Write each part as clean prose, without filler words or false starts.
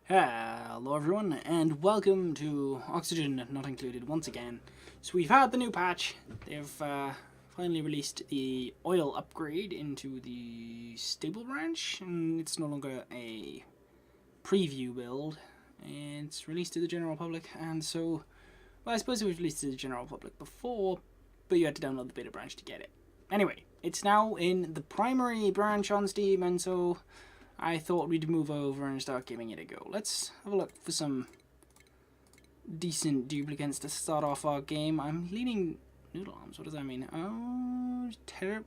Hello everyone, and welcome to Oxygen Not Included once again. So we've had the new patch. They've finally released the oil upgrade into the stable branch, and it's no longer a preview build. It's released to the general public, and so, well, I suppose it was released to the general public before, but you had to download the beta branch to get it. Anyway, it's now in the primary branch on Steam, and so I thought we'd move over and start giving it a go. Let's have a look for some decent duplicates to start off our game. I'm leading noodle arms. What does that mean? Oh,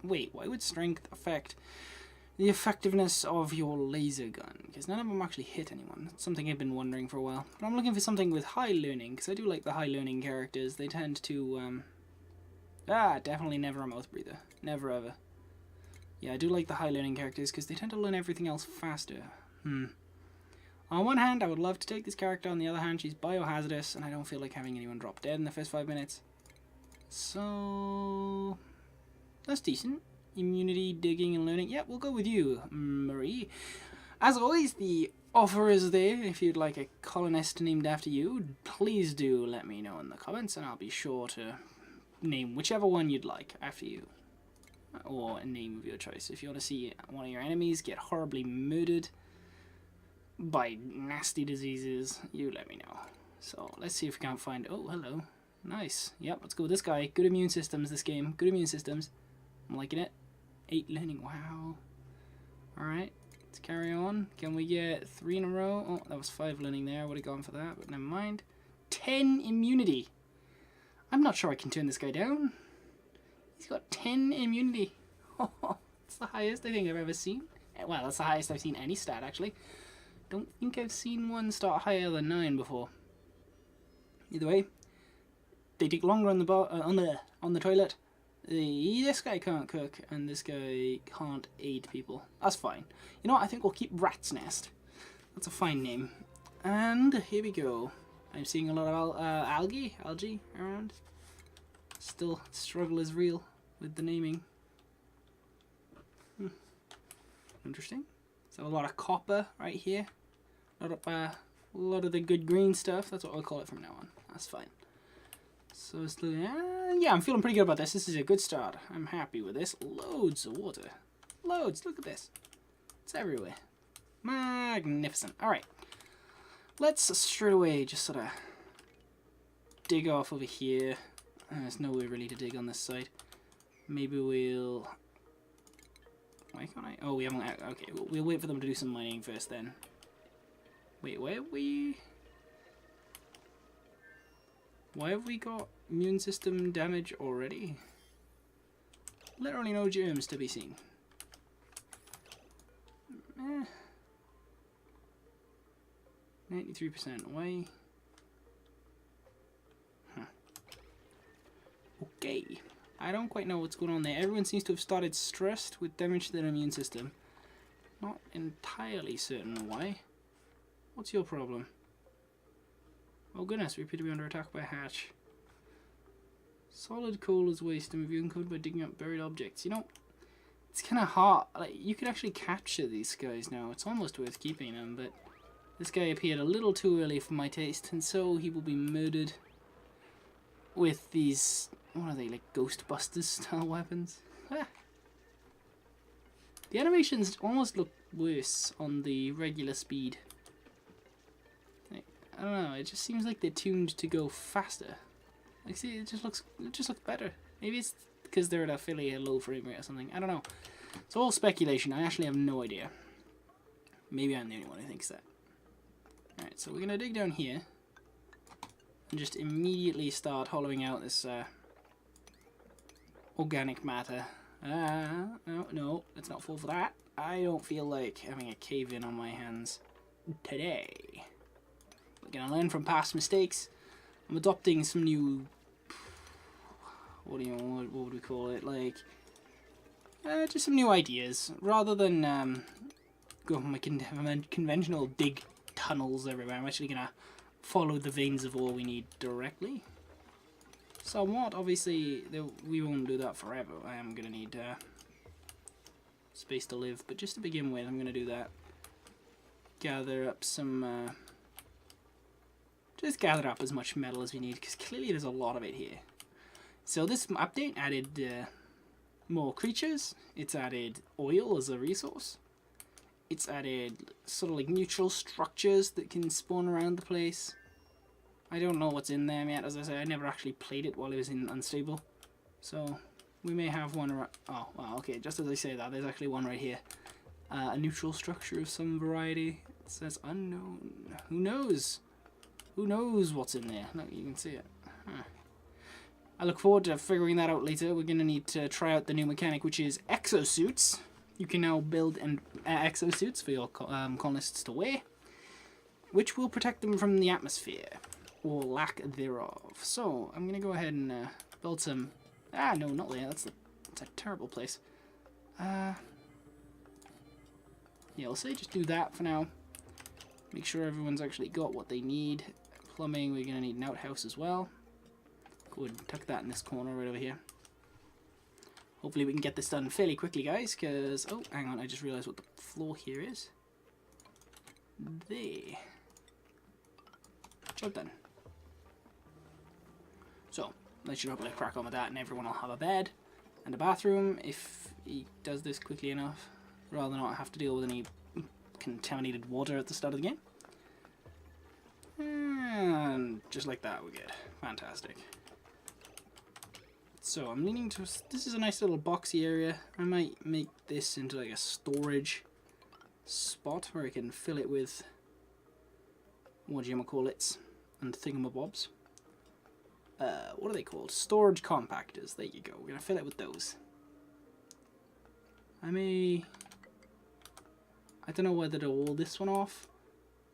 wait, why would strength affect the effectiveness of your laser gun? Because none of them actually hit anyone. That's something I've been wondering for a while. But I'm looking for something with high learning, because I do like the high learning characters. They tend to, definitely never a mouth breather. Never ever. Yeah, I do like the high learning characters because they tend to learn everything else faster. On one hand, I would love to take this character. On the other hand, she's biohazardous, and I don't feel like having anyone drop dead in the first 5 minutes. So that's decent. Immunity, digging, and learning. Yeah, we'll go with you, Marie. As always, the offer is there. If you'd like a colonist named after you, please do let me know in the comments, and I'll be sure to name whichever one you'd like after you. Or a name of your choice. If you want to see one of your enemies get horribly murdered by nasty diseases, you let me know. So let's see if we can't find... Oh, hello. Nice. Yep, let's go with this guy. Good immune systems, this game. Good immune systems. I'm liking it. 8 learning. Wow. Alright, let's carry on. Can we get 3 in a row? Oh, that was 5 learning there. I would have gone for that, but never mind. 10 immunity. I'm not sure I can turn this guy down. He's got 10 immunity. It's the highest I think I've ever seen. Well, that's the highest I've seen any stat, actually. Don't think I've seen one start higher than 9 before. Either way, they take longer on the toilet. This guy can't cook, and this guy can't aid people. That's fine. You know what? I think we'll keep Rat's Nest. That's a fine name. And here we go. I'm seeing a lot of algae around. Still, struggle is real with the naming. Interesting. So a lot of copper right here. A lot of the good green stuff. That's what I'll call it from now on. That's fine. So it's yeah, I'm feeling pretty good about this. This is a good start. I'm happy with this. Loads of water. Loads. Look at this. It's everywhere. Magnificent. All right. Let's straight away just sort of dig off over here. There's no way really to dig on this side. Maybe we'll... Why can't I? Oh, we haven't... Okay, we'll wait for them to do some mining first then. Wait, why have we got immune system damage already? Literally no germs to be seen. 93%. Why? Okay, I don't quite know what's going on there. Everyone seems to have started stressed with damage to their immune system. Not entirely certain why. What's your problem? Oh goodness, we appear to be under attack by a hatch. Solid coal is waste and reviewing code by digging up buried objects. You know, it's kind of hard. Like, you can actually capture these guys now. It's almost worth keeping them, but this guy appeared a little too early for my taste, and so he will be murdered with these... What are they, like Ghostbusters style weapons? The animations almost look worse on the regular speed. Like, I don't know, it just seems like they're tuned to go faster. Like, see, it just looks better. Maybe it's because they're at a fairly low frame rate or something. I don't know. It's all speculation. I actually have no idea. Maybe I'm the only one who thinks that. Alright, so we're gonna dig down here and just immediately start hollowing out this organic matter. No, let's not fall for that. I don't feel like having a cave-in on my hands today. We're gonna learn from past mistakes. I'm adopting some new... What would we call it? Like, just some new ideas. Rather than go for my conventional dig tunnels everywhere, I'm actually gonna follow the veins of ore we need directly. Somewhat, obviously, we won't do that forever. I am going to need space to live, but just to begin with, I'm going to do that. gather up some, just gather up as much metal as we need, because clearly there's a lot of it here. So this update added more creatures, it's added oil as a resource, it's added sort of like neutral structures that can spawn around the place. I don't know what's in them yet, as I say, I never actually played it while it was in Unstable. So, we may have one around... Oh, wow, okay, just as I say that, there's actually one right here. A neutral structure of some variety. It says unknown. Who knows? Who knows what's in there? Look, you can see it. Huh. I look forward to figuring that out later. We're going to need to try out the new mechanic, which is exosuits. You can now build exosuits for your colonists to wear, which will protect them from the atmosphere. Or lack thereof. So, I'm going to go ahead and build some... Ah, no, not there. That's a terrible place. Yeah, I'll say just do that for now. Make sure everyone's actually got what they need. Plumbing, we're going to need an outhouse as well. Go ahead and tuck that in this corner right over here. Hopefully we can get this done fairly quickly, guys, because... Oh, hang on, I just realised what the floor here is. There. Job done. So, let's just hopefully crack on with that and everyone will have a bed and a bathroom if he does this quickly enough, rather than not have to deal with any contaminated water at the start of the game. And just like that we're good. Fantastic. So I'm leaning to... This is a nice little boxy area. I might make this into like a storage spot where I can fill it with... what do you call it? And thingamabobs. What are they called? Storage compactors. There you go. We're going to fill it with those. I don't know whether to wall this one off.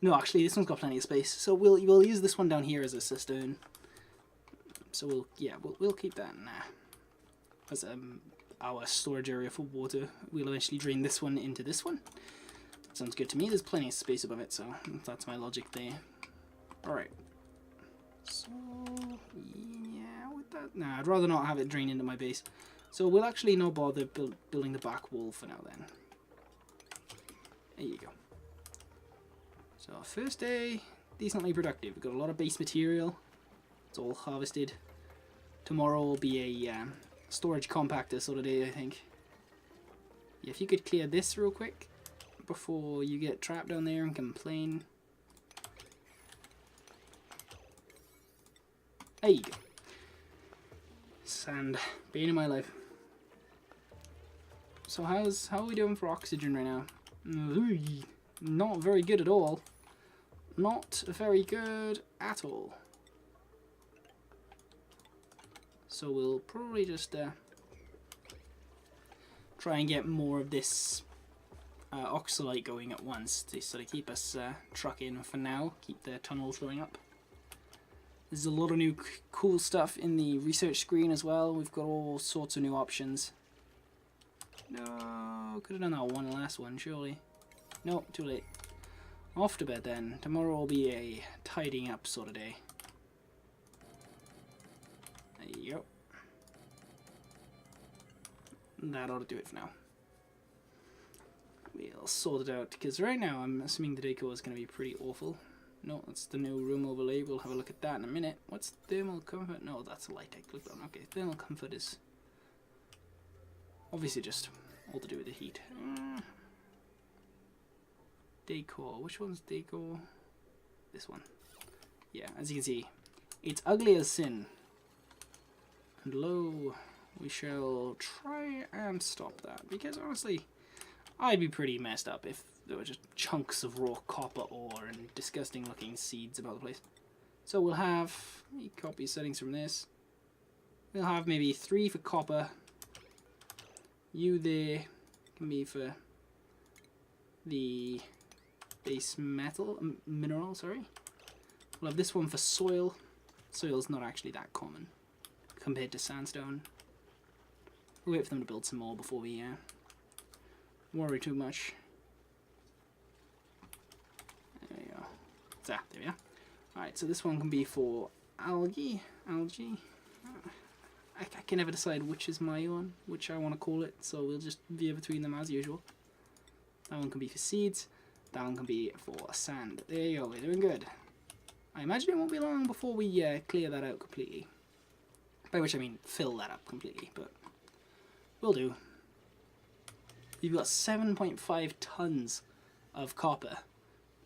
No, actually, this one's got plenty of space. So we'll use this one down here as a cistern. So we'll keep that as our storage area for water. We'll eventually drain this one into this one. Sounds good to me. There's plenty of space above it, so that's my logic there. Alright. So, yeah, with that... Nah, I'd rather not have it drain into my base. So we'll actually not bother building the back wall for now then. There you go. So, first day, decently productive. We've got a lot of base material. It's all harvested. Tomorrow will be a storage compactor sort of day, I think. Yeah, if you could clear this real quick before you get trapped down there and complain. There you go. Sand. Bane in my life. So how are we doing for oxygen right now? Not very good at all. Not very good at all. So we'll probably just try and get more of this oxalite going at once to sort of keep us trucking for now. Keep the tunnels going up. There's a lot of new cool stuff in the research screen as well. We've got all sorts of new options. No, could have done that one last one, surely. Nope, too late. Off to bed then. Tomorrow will be a tidying up sort of day. There you go. That ought to do it for now. We'll sort it out, because right now I'm assuming the decor is going to be pretty awful. No, that's the new room overlay. We'll have a look at that in a minute. What's thermal comfort? No, that's a light I clicked on. Okay, thermal comfort is obviously just all to do with the heat. Decor. Which one's decor? This one. Yeah, as you can see, it's ugly as sin. And lo, we shall try and stop that, because honestly, I'd be pretty messed up if there were just chunks of raw copper ore and disgusting looking seeds about the place. So we'll have, let me copy settings from this. We'll have maybe 3 for copper. You there can be for the base metal, mineral, sorry. We'll have this one for soil. Soil's not actually that common compared to sandstone. We'll wait for them to build some more before we worry too much. There we go. There we are. Alright, so this one can be for algae. I can never decide which is my one, which I want to call it, so we'll just veer between them as usual. That one can be for seeds. That one can be for sand. There you go, we're doing good. I imagine it won't be long before we clear that out completely. By which I mean fill that up completely, but will do. You've got 7.5 tons of copper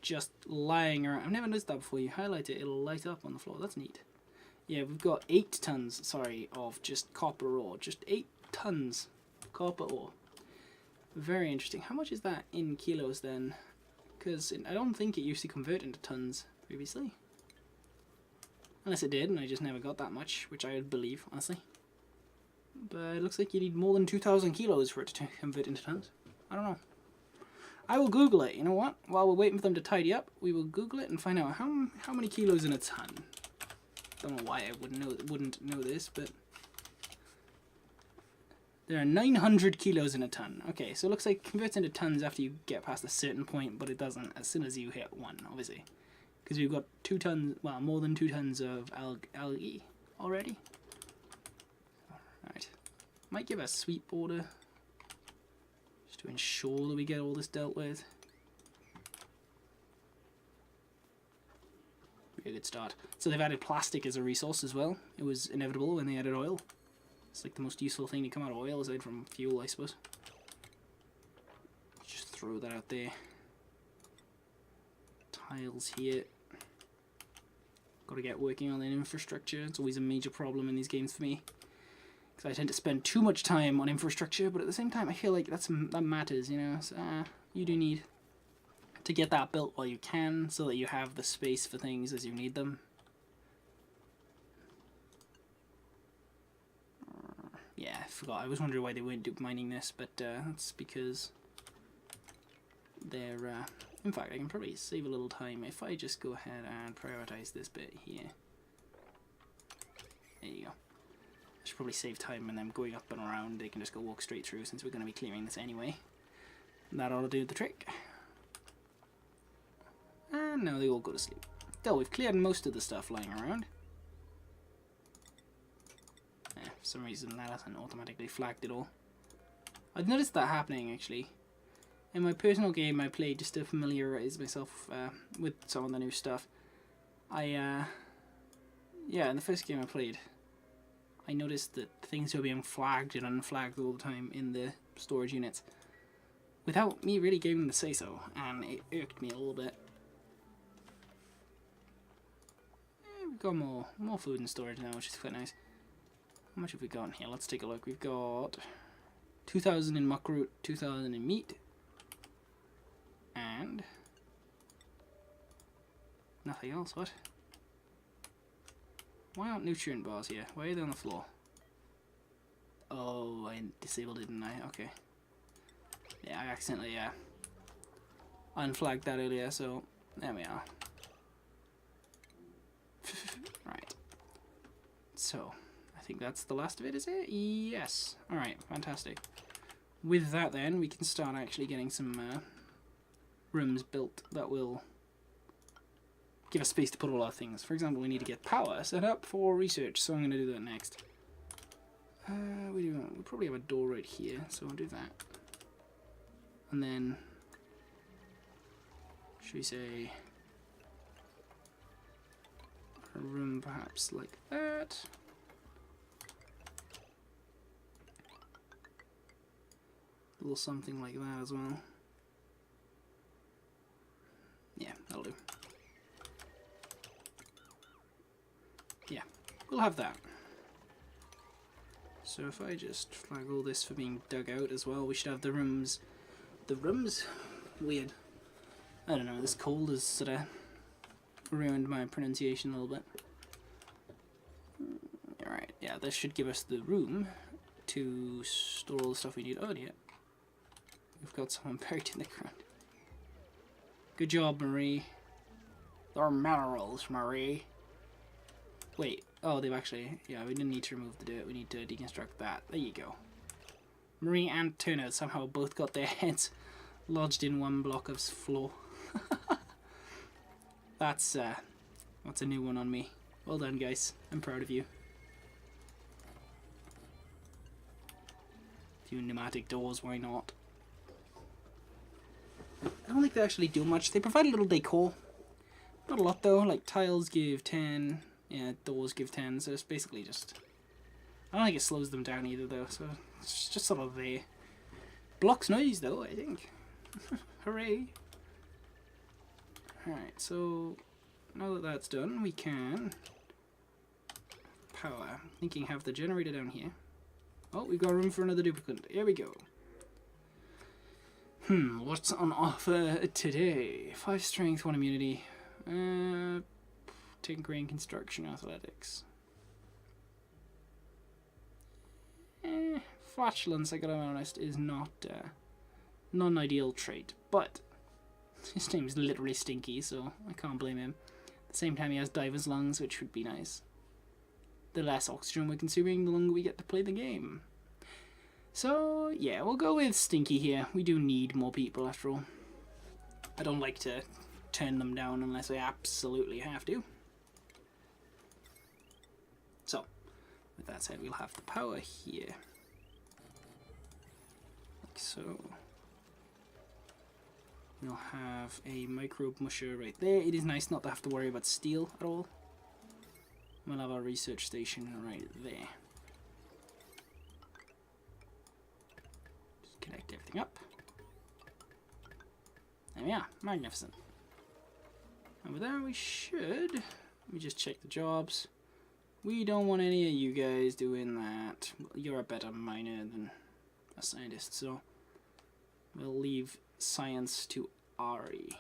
just lying around. I've never noticed that before. You highlight it, it'll light up on the floor. That's neat. Yeah, we've got 8 tons, sorry, of just copper ore. Just 8 tons of copper ore. Very interesting. How much is that in kilos then? Because I don't think it used to convert into tons previously. Unless it did, and I just never got that much, which I would believe, honestly. But it looks like you need more than 2,000 kilos for it to convert into tons. I don't know. I will Google it. You know what? While we're waiting for them to tidy up, we will Google it and find out how many kilos in a ton. Don't know why I wouldn't know this, but there are 900 kilos in a ton. Okay, so it looks like it converts into tons after you get past a certain point, but it doesn't as soon as you hit 1, obviously. Because we've got 2 tons, well, more than 2 tons of algae already. Right. Might give a sweep order just to ensure that we get all this dealt with. Be a good start. So they've added plastic as a resource as well. It was inevitable when they added oil. It's like the most useful thing to come out of oil aside from fuel, I suppose. Just throw that out there. Tiles here. Got to get working on that infrastructure. It's always a major problem in these games for me, because I tend to spend too much time on infrastructure, but at the same time I feel like that matters, you know. So, you do need to get that built while you can, so that you have the space for things as you need them. Yeah, I forgot. I was wondering why they weren't mining this, but that's because they're... in fact, I can probably save a little time if I just go ahead and prioritize this bit here. There you go. I should probably save time and them going up and around. They can just go walk straight through since we're going to be clearing this anyway. That ought to do the trick. And now they all go to sleep. Still, we've cleared most of the stuff lying around. For some reason that hasn't automatically flagged it all. I've noticed that happening actually. In my personal game I played just to familiarize myself with some of the new stuff. Yeah, in the first game I played, I noticed that things were being flagged and unflagged all the time in the storage units without me really giving them the say so, and it irked me a little bit. We've got more food in storage now, which is quite nice. How much have we got in here? Let's take a look. We've got 2,000 in muckroot, 2,000 in meat, and nothing else. What? Why aren't nutrient bars here? Why are they on the floor? Oh, I disabled it, didn't I? Okay. Yeah, I accidentally unflagged that earlier, so there we are. Right. So, I think that's the last of it, is it? Yes. Alright, fantastic. With that then, we can start actually getting some rooms built that will give us space to put all our things. For example, we need to get power set up for research, so I'm going to do that next. We probably have a door right here, so we'll do that. And then, should we say, a room perhaps like that. A little something like that as well. Yeah, that'll do. Yeah, we'll have that. So if I just flag all this for being dug out as well, we should have the rooms. The rooms? Weird. I don't know, this cold has sort of ruined my pronunciation a little bit. Alright, yeah, this should give us the room to store all the stuff we need. Oh, yeah. We've got someone buried in the ground. Good job, Marie. They're minerals, Marie. Wait, oh, they've actually... Yeah, we didn't need to remove the dirt. We need to deconstruct that. There you go. Marie and Turner somehow both got their heads lodged in one block of floor. That's a new one on me. Well done, guys. I'm proud of you. A few pneumatic doors, why not? I don't think they actually do much. They provide a little decor. Not a lot though, like tiles give 10, yeah, doors give 10, so it's basically just... I don't think it slows them down either though, so it's just sort of there. Blocks noise though, I think. Hooray! Alright, so now that that's done, we can power. Thinking have the generator down here. Oh, we've got room for another duplicate. Here we go. What's on offer today? 5 strength, 1 immunity. Tinkering, construction, athletics. Flatulence, I gotta be honest, is not an ideal trait, but his name's literally Stinky, so I can't blame him. At the same time, he has diver's lungs, which would be nice. The less oxygen we're consuming, the longer we get to play the game. So, yeah, we'll go with Stinky here. We do need more people, after all. I don't like to turn them down unless I absolutely have to. So, with that said, we'll have the power here. Like so. We'll have a microbe musher right there. It is nice not to have to worry about steel at all. We'll have our research station right there. Just connect everything up. There we are. Magnificent. And with that we should... Let me just check the jobs. We don't want any of you guys doing that. You're a better miner than a scientist, so we'll leave science to Ari.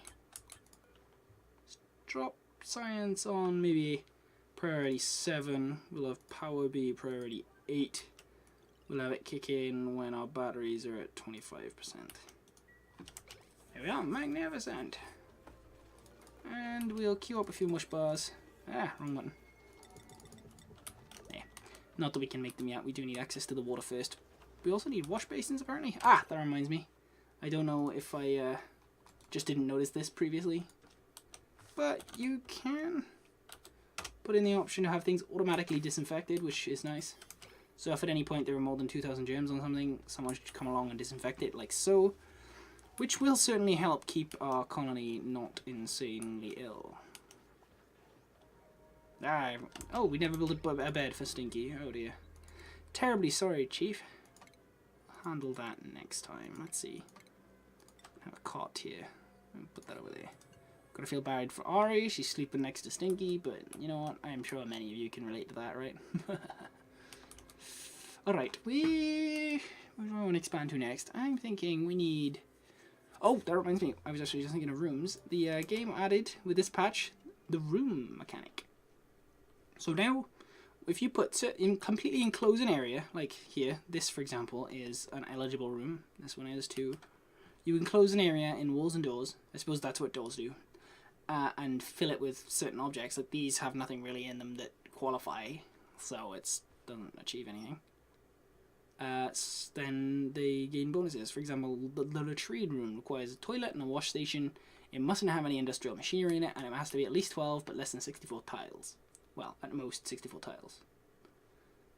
Let's drop science on maybe priority 7. We'll have power be priority 8. We'll have it kick in when our batteries are at 25%. There we are, magnificent. And we'll queue up a few mush bars. Ah, wrong button. Yeah. Not that we can make them yet, we do need access to the water first. We also need wash basins apparently. Ah, that reminds me. I don't know if I just didn't notice this previously. But you can put in the option to have things automatically disinfected, which is nice. So if at any point there are more than 2,000 germs on something, someone should come along and disinfect it like so. Which will certainly help keep our colony not insanely ill. Ah, oh, we never built a bed for Stinky. Oh dear. Terribly sorry, Chief. I'll handle that next time. Let's see. Have a cot here. Put that over there. Gotta feel bad for Ari. She's sleeping next to Stinky, but you know what? I'm sure many of you can relate to that, right? Alright, where do I want to expand to next? I'm thinking we need... Oh, that reminds me. I was actually just thinking of rooms. The game added, with this patch, the room mechanic. So now, if you put in completely enclose an area, like here, this for example is an eligible room. This one is too. You enclose an area in walls and doors. I suppose that's what doors do. And fill it with certain objects. Like these have nothing really in them that qualify, so it doesn't achieve anything. Then they gain bonuses. For example, the latrine room requires a toilet and a wash station. It mustn't have any industrial machinery in it, and it has to be at least 12 but less than 64 tiles. Well, at most 64 tiles.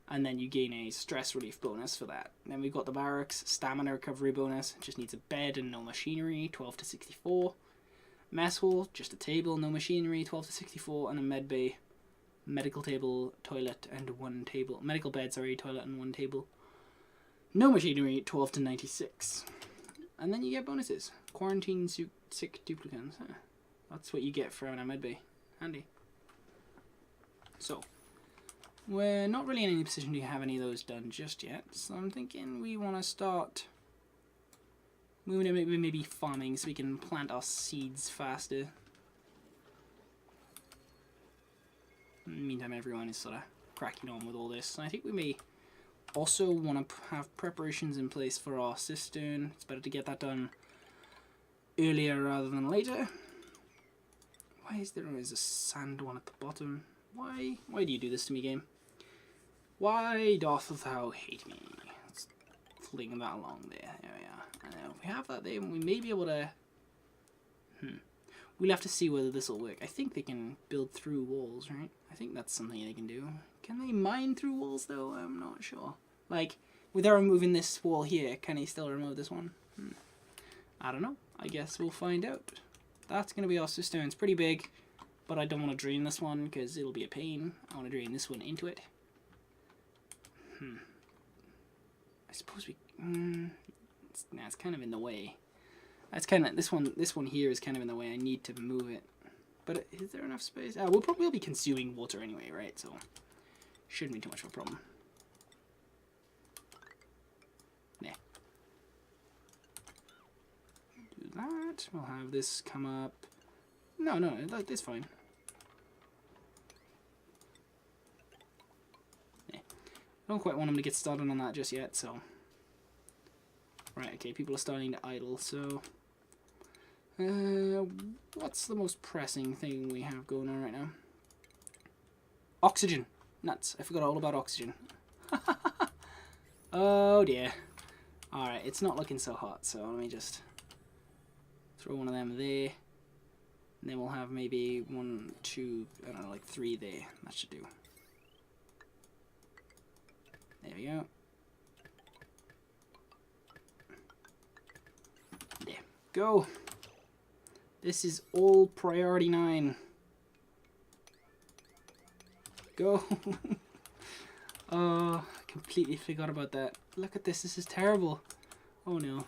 And then you gain a stress relief bonus for that. Then we've got the barracks, stamina recovery bonus, just needs a bed and no machinery, 12 to 64. Mess hall, just a table, no machinery, 12 to 64, and a med bay, medical table, toilet, and 1 table. Medical bed, sorry, toilet and 1 table. No machinery, 12 to 96. And then you get bonuses. Quarantine sick duplicants. Huh. That's what you get for having a medbay. Handy. So, we're not really in any position to have any of those done just yet. So I'm thinking we want to start moving to maybe farming so we can plant our seeds faster. In the meantime, everyone is sort of cracking on with all this. And I think we may also want to have preparations in place for our cistern. It's better to get that done earlier rather than later. Why is there always a sand one at the bottom? Why do you do this to me, game? Why doth thou hate me? Let's fling that along there. There we are. And then if we have that there, we may be able to... We'll have to see whether this will work. I think they can build through walls, right? I think that's something they can do. Can they mine through walls, though? I'm not sure. Like, without removing this wall here, can he still remove this one? I don't know. I guess we'll find out. That's going to be our cistern. It's pretty big, but I don't want to drain this one because it'll be a pain. I want to drain this one into it. I suppose we... it's kind of in the way. That's kind of... This one here is kind of in the way. I need to move it. But is there enough space? We'll probably be consuming water anyway, right? So, shouldn't be too much of a problem. Yeah. Do that. We'll have this come up. No, that's fine. Yeah. I don't quite want him to get started on that just yet, so... Right, okay, people are starting to idle, so... what's the most pressing thing we have going on right now? Oxygen! Nuts, I forgot all about oxygen. Oh dear. Alright, it's not looking so hot, so let me just throw one of them there. And then we'll have maybe 1, 2, I don't know, like 3 there. That should do. There we go. There. Go! This is all priority 9. Go! Oh, I completely forgot about that. Look at this is terrible. Oh no.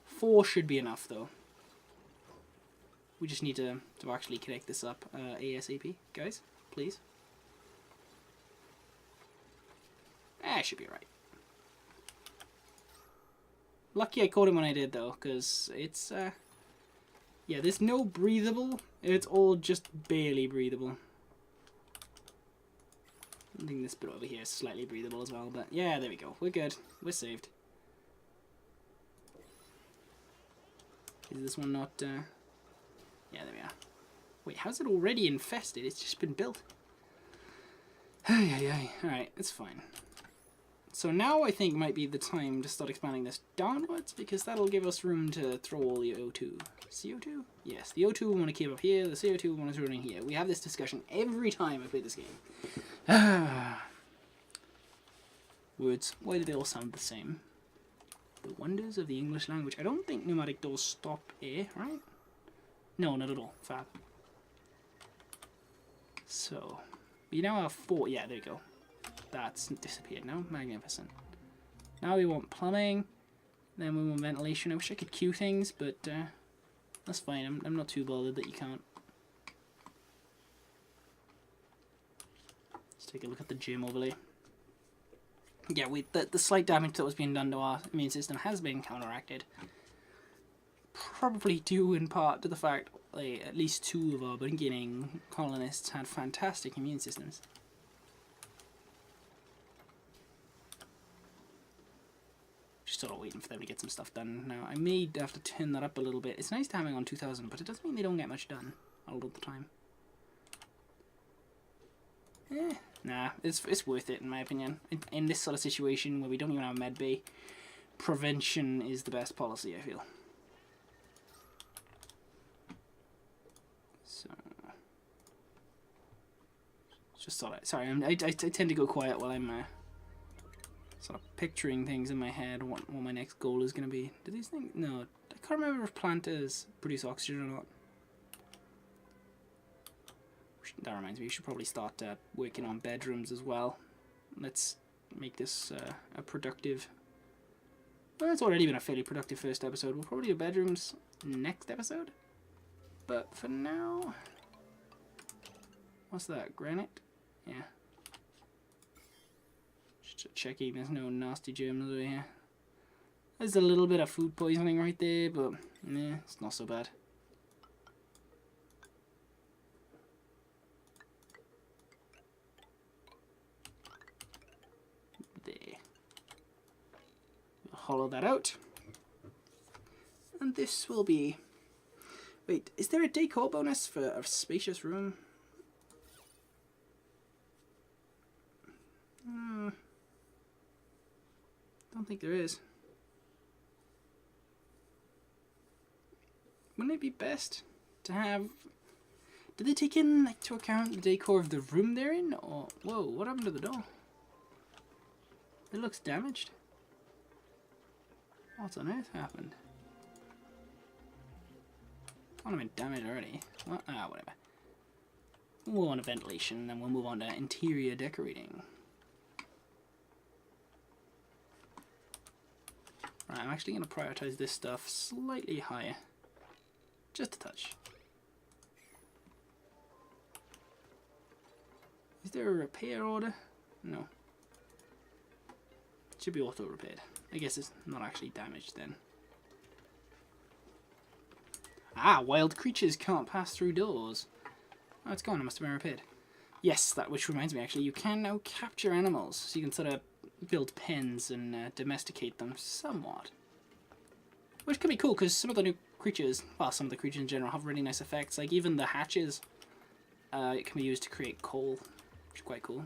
4 should be enough though. We just need to actually connect this up ASAP. Guys, please. Should be right. Lucky I caught him when I did though, because it's yeah, there's no breathable. It's all just barely breathable. I think this bit over here is slightly breathable as well, but yeah, there we go. We're good. We're saved. Is this one not... yeah, there we are. Wait, how's it already infested? It's just been built. Alright, it's fine. So now I think might be the time to start expanding this downwards, because that'll give us room to throw all the O2. CO2? Yes, the O2 we want to keep up here, the CO2 we want to throw in here. We have this discussion every time I play this game. Words. Why do they all sound the same? The wonders of the English language. I don't think pneumatic doors stop air, right? No, not at all. Fab. So, we now have 4. Yeah, there you go. That's disappeared now. Magnificent. Now we want plumbing. Then we want ventilation. I wish I could queue things, but that's fine. I'm not too bothered that you can't. Let's take a look at the gym overlay. Yeah, the slight damage that was being done to our immune system has been counteracted. Probably due in part to the fact that at least 2 of our beginning colonists had fantastic immune systems. Just sort of waiting for them to get some stuff done. Now, I may have to turn that up a little bit. It's nice to have it on 2000, but it doesn't mean they don't get much done a lot of the time. Nah, it's worth it in my opinion. In this sort of situation where we don't even have a med bay, prevention is the best policy, I feel. So, just sort of, sorry, I tend to go quiet while I'm sort of picturing things in my head, what my next goal is going to be. Do these things? No, I can't remember if planters produce oxygen or not. That reminds me, we should probably start working on bedrooms as well. Let's make this a productive... Well, it's already been a fairly productive first episode. We'll probably do bedrooms next episode. But for now... What's that? Granite? Yeah. Just checking there's no nasty germs over here. There's a little bit of food poisoning right there, but yeah, it's not so bad. Hollow that out, and this will be... Wait, is there a decor bonus for a spacious room? Don't think there is. Wouldn't it be best to have... Did they take into account the decor of the room they're in? Or whoa, what happened to the door? It looks damaged. What on earth happened? Kind of been damaged already. What? Ah, whatever. We'll move on to ventilation, and then we'll move on to interior decorating. Right, I'm actually going to prioritize this stuff slightly higher. Just a touch. Is there a repair order? No. It should be auto-repaired. I guess it's not actually damaged then. Ah, wild creatures can't pass through doors. Oh, it's gone. It must have been repaired. Yes, that which reminds me, actually, you can now capture animals. So you can sort of build pens and domesticate them somewhat. Which could be cool, because some of the new creatures, well, some of the creatures in general have really nice effects. Like, even the hatches, it can be used to create coal, which is quite cool.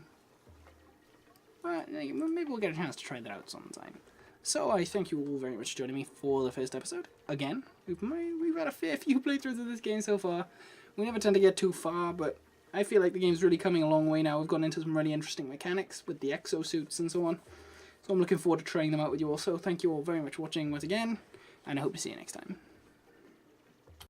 But maybe we'll get a chance to try that out sometime. So I thank you all very much for joining me for the first episode. Again, we've had a fair few playthroughs of this game so far. We never tend to get too far, but I feel like the game's really coming a long way now. We've gotten into some really interesting mechanics with the exosuits and so on. So I'm looking forward to trying them out with you all. So thank you all very much for watching once again, and I hope to see you next time.